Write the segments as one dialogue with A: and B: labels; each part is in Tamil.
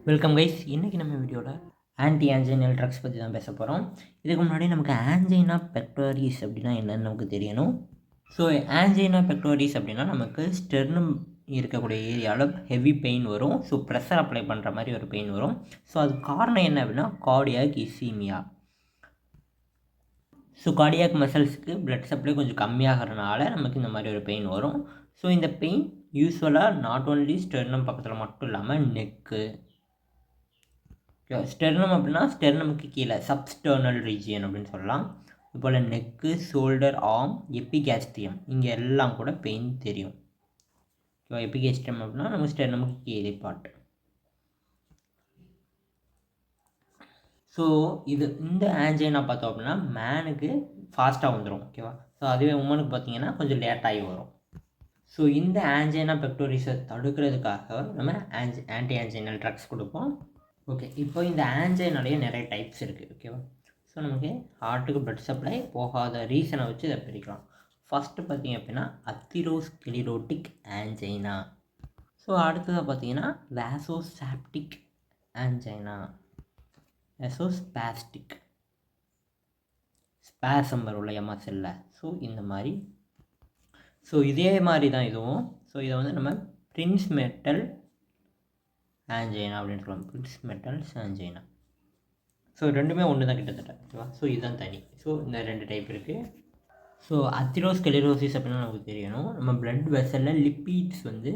A: Welcome guys. இன்றைக்கி நம்ம வீடியோவில் ஆன்டி ஆன்ஜைனல் ட்ரக்ஸ் பற்றி தான் பேச போகிறோம். இதுக்கு முன்னாடி நமக்கு ஆன்ஜைனா பெக்டோரிஸ் அப்படின்னா என்னன்னு நமக்கு தெரியணும். ஸோ ஆன்ஜைனா பெக்டோரிஸ் அப்படின்னா நமக்கு ஸ்டெர்னம் இருக்கக்கூடிய ஏரியாவில் ஹெவி பெயின் வரும். ஸோ ப்ரெஷர் அப்ளை பண்ணுற மாதிரி ஒரு பெயின் வரும். ஸோ அதுக்கு காரணம் என்ன அப்படின்னா கார்டியாக் இசீமியா. ஸோ கார்டியாக் மசில்ஸுக்கு பிளட் சப்ளை கொஞ்சம் கம்மியாகிறதுனால நமக்கு இந்த மாதிரி ஒரு பெயின் வரும். ஸோ இந்த பெயின் யூஸ்வலாக நாட் ஓன்லி ஸ்டெர்னம் பக்கத்தில் மட்டும் இல்லாமல் நெக்கு, ஸ்டெர்னம் அப்படின்னா ஸ்டெர்னமுக்கு கீழே சப்ஸ்டர்னல் ரீஜியன் அப்படின்னு சொல்லலாம். இதுபோல் நெக்கு, ஷோல்டர், ஆர்ம், எபிகாஸ்ட்ரியம் இங்கே எல்லாம் கூட பெயின் தெரியும். எபிகாஸ்ட்ரியம் அப்படின்னா நம்ம ஸ்டெர்னமுக்கு கீழே பார்ட். ஸோ இந்த ஆன்ஜைனா பார்த்தோம் அப்படின்னா மேனுக்கு ஃபாஸ்ட்டாக வந்துடும். ஓகேவா. ஸோ அதுவே உமனுக்கு பார்த்தீங்கன்னா கொஞ்சம் லேட்டாகி வரும். ஸோ இந்த ஆன்ஜைனா பெக்டோரிஸை தடுக்கிறதுக்காக நம்ம ஆன்டி ஆன்ஜைனல் ட்ரக்ஸ் கொடுப்போம். ஓகே, இப்போ இந்த ஆன்ஜைனாலேயே நிறைய டைப்ஸ் இருக்குது. ஓகேவா. ஸோ நமக்கு ஹார்ட்டுக்கு பிளட் சப்ளை போகாத ரீசனை வச்சு இதை பிரிக்கலாம். ஃபஸ்ட்டு பார்த்திங்க அப்படின்னா அத்திரோஸ்க்ளெரோட்டிக் ஆன்ஜைனா. ஸோ அடுத்ததாக பார்த்தீங்கன்னா வேசோசாப்டிக் ஆன்ஜைனா, வேசோஸ்பாஸ்டிக், ஸ்பாசம் வரும்ல எம்எஸ்எல்ல. ஸோ இந்த மாதிரி. ஸோ இதே மாதிரி தான் இதுவும். ஸோ இதை வந்து நம்ம பிரின்ஸ்மெட்டல் ஆன்ஜைனா அப்படின்னு சொல்லலாம். பிரின்ஸ்மெட்டல்ஸ் ஆன்ஜைனா. ஸோ ரெண்டுமே ஒன்று தான் கிட்டத்தட்ட. ஓகேவா. ஸோ இதுதான் தனி. ஸோ இந்த ரெண்டு டைப் இருக்குது. ஸோ அத்திரோஸ்க்ளெரோசிஸ் அப்படின்னா நமக்கு தெரியணும். நம்ம பிளட் வெசலில் லிப்பிட்ஸ் வந்து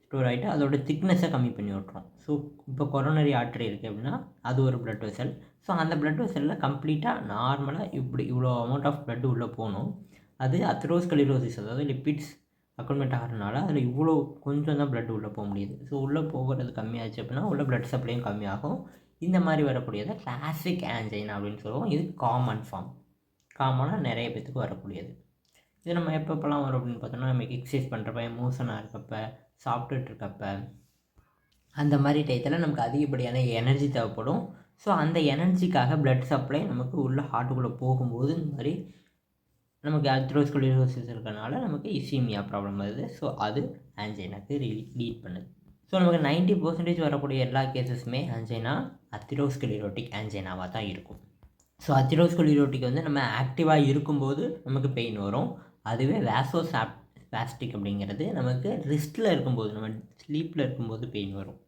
A: ஸ்டோர் ஆகிட்டு அதோட திக்னஸை கம்மி பண்ணி விட்றோம். ஸோ இப்போ கொரோனரி ஆர்டரி இருக்குது அப்படின்னா அது ஒரு பிளட் வெசல். ஸோ அந்த பிளட் வெசலில் கம்ப்ளீட்டாக நார்மலாக இவ்வளோ அமௌண்ட் ஆஃப் பிளட் உள்ளே போகணும். அது அத்திரோஸ்க்ளெரோசிஸ், அதாவது லிப்பிட்ஸ் அக்குமெண்ட் ஆகிறதுனால அதில் இவ்வளோ கொஞ்சம் தான் பிளட் உள்ளே போக முடியுது. ஸோ உள்ளே போகிறது கம்மியாச்சு அப்படின்னா உள்ள பிளட் சப்ளையும் கம்மியாகும். இந்த மாதிரி வரக்கூடியதை கிளாசிக் ஆன்ஜைனா அப்படின்னு சொல்லுவோம். இது காமன் ஃபார்ம், காமனாக நிறைய பேத்துக்கு வரக்கூடியது. இது நம்ம எப்பப்போலாம் வரும் அப்படின்னு பார்த்தோம்னா நம்ம எக்ஸசைஸ் பண்ணுறப்ப, எமோஷனாக இருக்கப்போ, சாப்பிட்டுட்டு இருக்கப்ப, அந்த மாதிரி டயத்தில் நமக்கு அதிகப்படியான எனர்ஜி தேவைப்படும். ஸோ அந்த எனர்ஜிக்காக பிளட் சப்ளை நமக்கு உள்ள ஹார்ட்டுக்குள்ளே போகும்போது இந்த மாதிரி நமக்கு அத்திரோஸ்க்ளெரோசிஸ் இருக்கிறனால நமக்கு இசீமியா ப்ராப்ளம் வருது. ஸோ அது ஆன்ஜைனாக்கு லீட் பண்ணுது. ஸோ நமக்கு 90% வரக்கூடிய எல்லா கேசஸுமே ஆன்ஜைனா அத்திரோஸ்க்ளெரோட்டிக் ஆன்ஜைனாவாக தான் இருக்கும். ஸோ அத்திரோஸ்க்ளெரோட்டிக் வந்து நம்ம ஆக்டிவாக இருக்கும்போது நமக்கு பெயின் வரும். அதுவே வேசோஸ்பாஸ்டிக் அப்படிங்கிறது நமக்கு ரெஸ்ட்டில் இருக்கும்போது, நம்ம ஸ்லீப்பில் இருக்கும்போது பெயின் வரும்.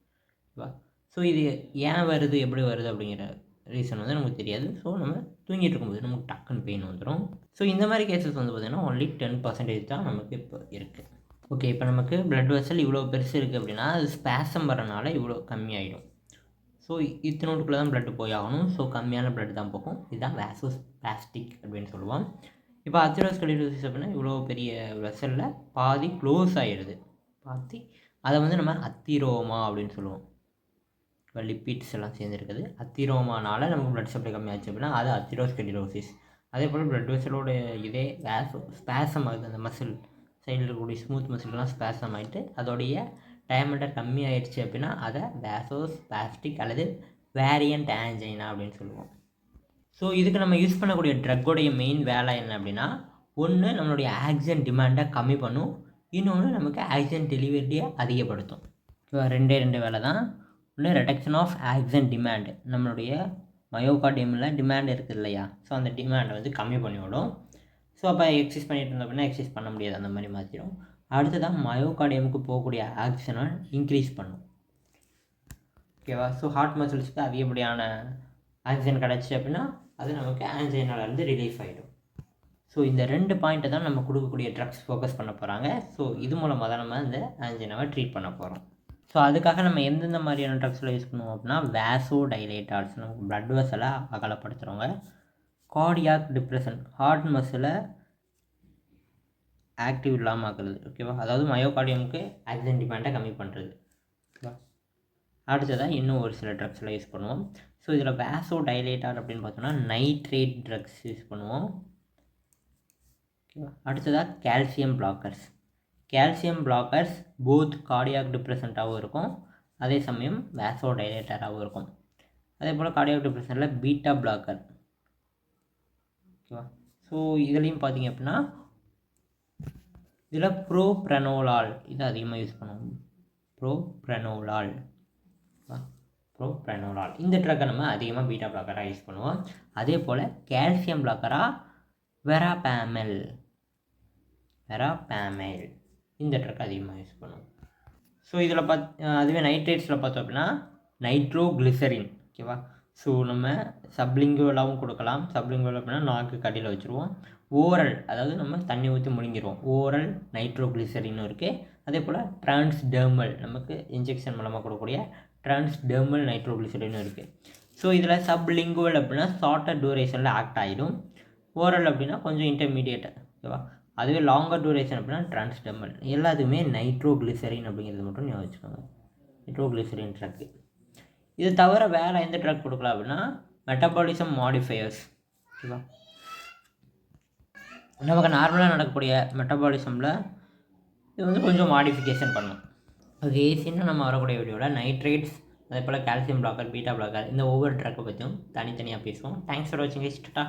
A: ஓகேவா. ஸோ இது ஏன் வருது, எப்படி வருது அப்படிங்கிற ரீசன் வந்து நமக்கு தெரியாது. ஸோ நம்ம தூங்கிட்டு இருக்கும்போது நமக்கு டக்குன்னு பெயின் வந்துடும். ஸோ இந்த மாதிரி கேசஸ் வந்து பார்த்திங்கன்னா ஒன்லி 10% தான் நமக்கு இப்போ இருக்குது. ஓகே, இப்போ நமக்கு பிளட் வெசல் இவ்வளோ பெருசு இருக்குது அப்படின்னா அது ஸ்பாசம் வரனால இவ்வளோ கம்மியாயிடும். ஸோ இத்தனோட்டுக்குள்ளே தான் பிளட் போய் ஆகணும். ஸோ கம்மியான பிளட் தான் போகும். இதுதான் வேசோஸ்பாஸ்டிக் அப்படின்னு சொல்லுவோம். இப்போ அத்திரோஸ்க்ளெரோசிஸ் அப்படின்னா இவ்வளோ பெரிய வெசலில் பாதி க்ளோஸ் ஆகிடுது. பாதி அதை வந்து நம்ம அத்திரோமா அப்படின்னு சொல்லுவோம். இப்போ லிப்பிட்ஸ் எல்லாம் சேர்ந்துருக்குது. அத்திரோமானால் நமக்கு பிளட் சப்ளை கம்மியாச்சு அப்படின்னா அது அத்திரோஸ்க்ளெரோசிஸ். அதே போல் பிளட் வெசலோட இதே ஸ்பாசம் ஆகுது. அந்த மசில் சைடில் இருக்கக்கூடிய ஸ்மூத் மசில்லாம் ஸ்பாசம் ஆகிட்டு அதோடைய டயமீட்டர் கம்மியாயிடுச்சு அப்படின்னா அதை வேசோஸ்பாஸ்டிக் அல்லது வேரியண்ட் ஆன்ஜைனா அப்படின்னு சொல்லுவோம். ஸோ இதுக்கு நம்ம யூஸ் பண்ணக்கூடிய ட்ரக்கோடைய மெயின் வேலை என்ன அப்படின்னா, ஒன்று நம்மளுடைய ஆக்சிஜன் டிமாண்டை கம்மி பண்ணும், இன்னொன்று நமக்கு ஆக்சிஜன் டெலிவரியை அதிகப்படுத்தும். ஸோ ரெண்டு வேலை தான். ஒன்று ரெடக்ஷன் ஆஃப் ஆக்சிஜன் டிமாண்ட், நம்மளுடைய மயோகார்டியமில் டிமாண்ட் இருக்குது இல்லையா. ஸோ அந்த டிமாண்டை வந்து கம்மி பண்ணிவிடும். ஸோ அப்போ எக்ஸசைஸ் பண்ணிட்டு இருந்தோம் அப்படின்னா எக்ஸசைஸ் பண்ண முடியாது, அந்த மாதிரி மாற்றிடும். அடுத்ததான் மயோகார்டியமுக்கு போகக்கூடிய ஆக்சிஜனை இன்க்ரீஸ் பண்ணும். ஓகேவா. ஸோ ஹார்ட் மசில்ஸுக்கு அதிகப்படியான ஆக்சிஜன் கிடச்சி அப்படின்னா அது நமக்கு ஆன்ஜைனாலேருந்து ரிலீஃப் ஆகிடும். ஸோ இந்த ரெண்டு பாயிண்ட்டை தான் நம்ம கொடுக்கக்கூடிய ட்ரக்ஸ் ஃபோக்கஸ் பண்ண போகிறாங்க. ஸோ இது மூலமாக தான் நம்ம இந்த ஆன்ஜைனாவை ட்ரீட் பண்ண போகிறோம். ஸோ அதுக்காக நம்ம எந்தெந்த மாதிரியான ட்ரக்ஸில் யூஸ் பண்ணுவோம் அப்படின்னா வேசோ டைலேட்டார்ஸ், நமக்கு பிளட் வெசலை அகலப்படுத்துகிறவங்க. கார்டியாக் டிப்ரெஷன், ஹார்ட் மசிலை ஆக்டிவ் இல்லாமல் ஆக்குறது. ஓகேவா. அதாவது மயோகார்டியமுக்கு ஆக்சிஜன் டிமாண்டை கம்மி பண்ணுறது. ஓகேவா. அடுத்ததாக இன்னும் ஒரு சில ட்ரக்ஸில் யூஸ் பண்ணுவோம். ஸோ இதில் வேசோ டைலேட்டார் அப்படின்னு பார்த்தோம்னா நைட்ரேட் ட்ரக்ஸ் யூஸ் பண்ணுவோம். ஓகேவா. அடுத்ததாக calcium blockers. Calcium blockers both cardiac டிப்ரெசண்ட்டாகவும் இருக்கும், அதே சமயம் வேசோ டைலேட்டராகவும் இருக்கும். அதே போல் கார்டியாக் டிப்ரெஷனில் பீட்டா பிளாக்கர். ஓகேவா. ஸோ இதுலேயும் பார்த்தீங்க அப்படின்னா இதில் ப்ரோப்ரனோலால் இது அதிகமாக யூஸ் பண்ணுவோம். ப்ரோப்ரனோலால் ப்ரோப்ரனோலால் இந்த ட்ரக்கை நம்ம அதிகமாக பீட்டா பிளாக்கராக யூஸ் பண்ணுவோம். அதே போல் கால்சியம் பிளாக்கராக வெராபேமல் இந்த ட்ரக் அதிகமாக யூஸ் பண்ணுவோம். ஸோ இதில் அதுவே நைட்ரேட்ஸில் பார்த்தோம் அப்படின்னா நைட்ரோகிளிசரின். ஓகேவா? ஸோ நம்ம சப்லிங்குவலாகவும் கொடுக்கலாம். சப்லிங்குவல் அப்படின்னா நாக்கு கடியில் வச்சுருவோம். ஓரல் அதாவது நம்ம தண்ணி ஊற்றி முழுங்கிடுவோம். ஓரல் நைட்ரோகிளிசரின்னு இருக்குது. அதே போல் டிரான்ஸ்டெர்மல் நமக்கு இன்ஜெக்ஷன் மூலமாக கொடுக்கக்கூடிய டிரான்ஸ்டெர்மல் நைட்ரோகிளிசரின்னு இருக்குது. ஸோ இதில் சப்லிங்குவல் அப்படின்னா ஷார்ட்டர் டூரேஷனில் ஆக்ட் ஆகிடும். ஓரல் அப்படின்னா கொஞ்சம் இன்டர்மீடியேட். ஓகேவா? அதுவே லாங்கர் டூரேஷன் அப்படின்னா டிரான்ஸ்டெர்மல். எல்லாத்துக்குமே நைட்ரோகிளிசரின் அப்படிங்கிறது மட்டும் ஞாபகம் வச்சுக்கோங்க. Nitroglycerin drug. இது தவிர வேறு எந்த ட்ரக் கொடுக்கலாம் அப்படின்னா மெட்டபாலிசம் மாடிஃபையர்ஸ். ஓகேவா? நமக்கு நார்மலாக நடக்கக்கூடிய மெட்டபாலிசமில் இது கொஞ்சம் மாடிஃபிகேஷன் பண்ணும். ஓகே, சின்ன நம்ம வரக்கூடிய வீடியோவில் நைட்ரேட்ஸ், அதே போல் கால்சியம் பிளாக்கர், பீட்டா பிளாக்கர் இந்த ஒவ்வொரு ட்ரக்கை பற்றியும் தனித்தனியாக பேசுவோம். தேங்க்ஸ் ஃபார் வாட்சிங். டாடா.